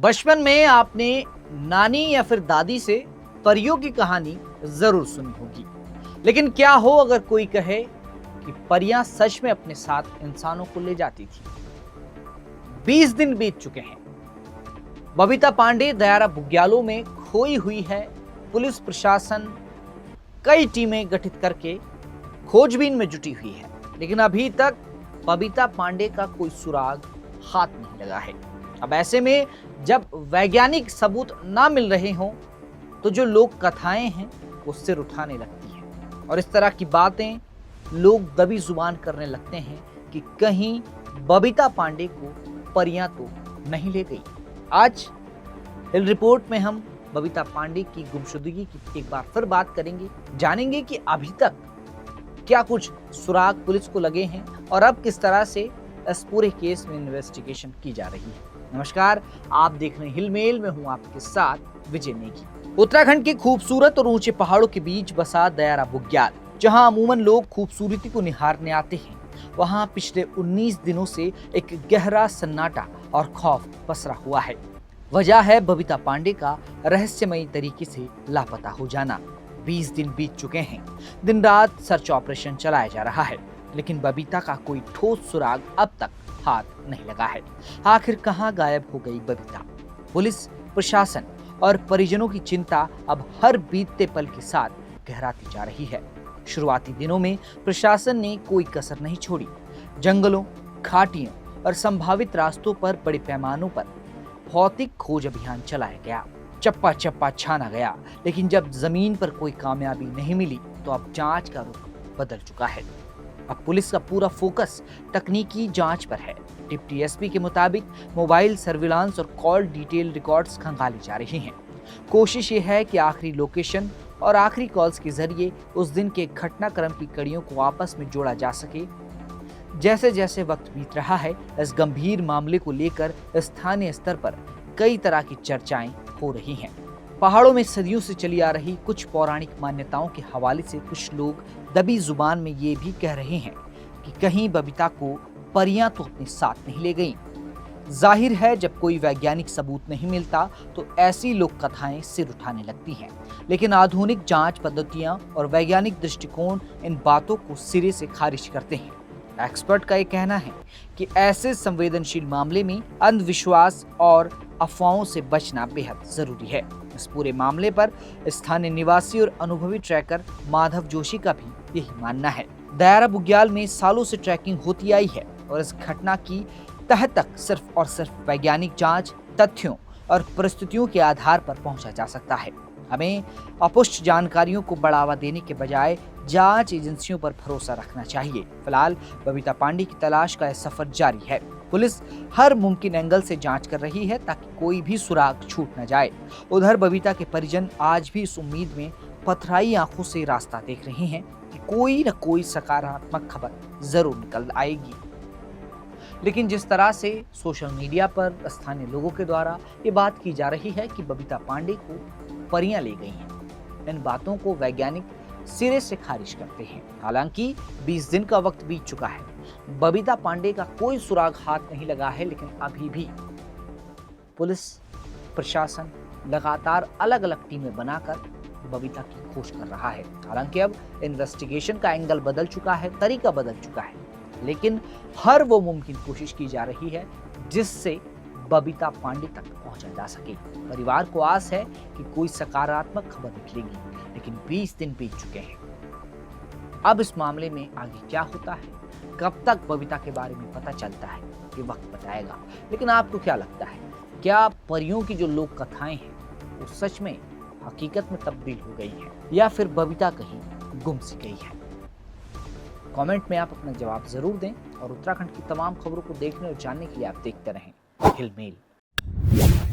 बचपन में आपने नानी या फिर दादी से परियों की कहानी जरूर सुनी होगी, लेकिन क्या हो अगर कोई कहे कि परियां सच में अपने साथ इंसानों को ले जाती थी। 20 दिन बीत चुके हैं। बबीता पांडे दयारा बुग्यालों में खोई हुई है। पुलिस प्रशासन कई टीमें गठित करके खोजबीन में जुटी हुई है, लेकिन अभी तक बबीता पांडे का कोई सुराग हाथ नहीं लगा है। अब ऐसे में जब वैज्ञानिक सबूत ना मिल रहे हों तो जो लोक कथाएं हैं वो सिर उठाने लगती हैं, और इस तरह की बातें लोग दबी जुबान करने लगते हैं कि कहीं बबीता पांडे को परियां तो नहीं ले गई। आज हिल रिपोर्ट में हम बबीता पांडे की गुमशुदगी की एक बार फिर बात करेंगे, जानेंगे कि अभी तक क्या कुछ सुराग पुलिस को लगे हैं और अब किस तरह से इस पूरे केस में इन्वेस्टिगेशन की जा रही है। नमस्कार, आप देख रहे हैं हिल मेल में हूं आपके साथ विजय नेगी। उत्तराखंड के खूबसूरत और ऊंचे पहाड़ों के बीच बसा दयारा बुग्याल, जहां अमूमन लोग खूबसूरती को निहारने आते हैं, वहां पिछले 19 दिनों से एक गहरा सन्नाटा और खौफ पसरा हुआ है। वजह है बबीता पांडे का रहस्यमयी तरीके से लापता हो जाना। 20 दिन बीत चुके हैं। दिन रात सर्च ऑपरेशन चलाया जा रहा है, लेकिन बबीता का कोई ठोस सुराग अब तक हाथ नहीं लगा है। आखिर कहां गायब हो गई बबीता? पुलिस प्रशासन और परिजनों की चिंता अब हर बीतते पल के साथ गहराती जा रही है। शुरुआती दिनों में प्रशासन ने कोई कसर नहीं छोड़ी। जंगलों, घाटियों और संभावित रास्तों पर बड़े पैमानों पर भौतिक खोज अभियान चलाया गया। चप्पा चप्पा छाना गया, लेकिन जब जमीन पर कोई कामयाबी नहीं मिली तो अब जांच का रुख बदल चुका है। अब पुलिस का पूरा फोकस तकनीकी जांच पर है। डिप्टी एसपी के मुताबिक मोबाइल सर्विलांस और कॉल डिटेल रिकॉर्ड्स खंगाली जा रही हैं। कोशिश ये है कि आखिरी लोकेशन और आखिरी कॉल्स के जरिए उस दिन के घटनाक्रम की कड़ियों को आपस में जोड़ा जा सके। जैसे जैसे वक्त बीत रहा है, इस गंभीर मामले को लेकर स्थानीय स्तर पर कई तरह की चर्चाएं हो रही हैं। पहाड़ों में सदियों से चली आ रही कुछ पौराणिक मान्यताओं के हवाले से कुछ लोग दबी जुबान में ये भी कह रहे हैं कि कहीं बबीता को परियां तो अपने साथ नहीं ले गईं। जाहिर है, जब कोई वैज्ञानिक सबूत नहीं मिलता तो ऐसी लोक कथाएं सिर उठाने लगती हैं, लेकिन आधुनिक जांच पद्धतियां और वैज्ञानिक दृष्टिकोण इन बातों को सिरे से खारिज करते हैं। एक्सपर्ट का ये कहना है कि ऐसे संवेदनशील मामले में अंधविश्वास और अफवाहों से बचना बेहद जरूरी है। इस पूरे मामले पर स्थानीय निवासी और अनुभवी ट्रैकर माधव जोशी का भी यही मानना है। दयारा बुग्याल में सालों से ट्रैकिंग होती आई है और इस घटना की तह तक सिर्फ और सिर्फ वैज्ञानिक जांच, तथ्यों और परिस्थितियों के आधार पर पहुंचा जा सकता है। हमें अपुष्ट जानकारियों को बढ़ावा देने के बजाय जांच एजेंसियों पर भरोसा रखना चाहिए। फिलहाल बबीता पांडे की तलाश का यह सफर जारी है। पुलिस हर मुमकिन एंगल से जांच कर रही है ताकि कोई भी सुराग छूट न जाए। उधर बबीता के परिजन आज भी इस उम्मीद में पथराई आंखों से रास्ता देख रहे हैं कि कोई न कोई सकारात्मक खबर जरूर निकल आएगी। लेकिन जिस तरह से सोशल मीडिया पर स्थानीय लोगों के द्वारा ये बात की जा रही है कि बबीता पांडे को परियां ले गई हैं, इन बातों को वैज्ञानिक सिरे से खारिज करते हैं। हालांकि 20 दिन का वक्त बीत चुका है, बबीता पांडे का कोई सुराग हाथ नहीं लगा है, लेकिन अभी भी पुलिस प्रशासन लगातार अलग अलग टीमें बनाकर बबीता की खोज कर रहा है। हालांकि अब इन्वेस्टिगेशन का एंगल बदल चुका है, तरीका बदल चुका है, लेकिन हर वो मुमकिन कोशिश की जा रही है जिससे बबीता पांडे तक पहुंचा जा सके। परिवार को आस है कि कोई सकारात्मक खबर निकलेगी, लेकिन 20 दिन बीत चुके हैं। अब इस मामले में आगे क्या होता है, कब तक बबीता के बारे में पता चलता है, ये वक्त बताएगा। लेकिन आपको क्या लगता है, क्या परियों की जो लोक कथाएं हैं वो सच में हकीकत में तब्दील हो गई हैं, या फिर बबीता कहीं गुम सी गई है? कमेंट में आप अपना जवाब जरूर दें और उत्तराखंड की तमाम खबरों को देखने और जानने के लिए आप देखते रहें हिल मेल।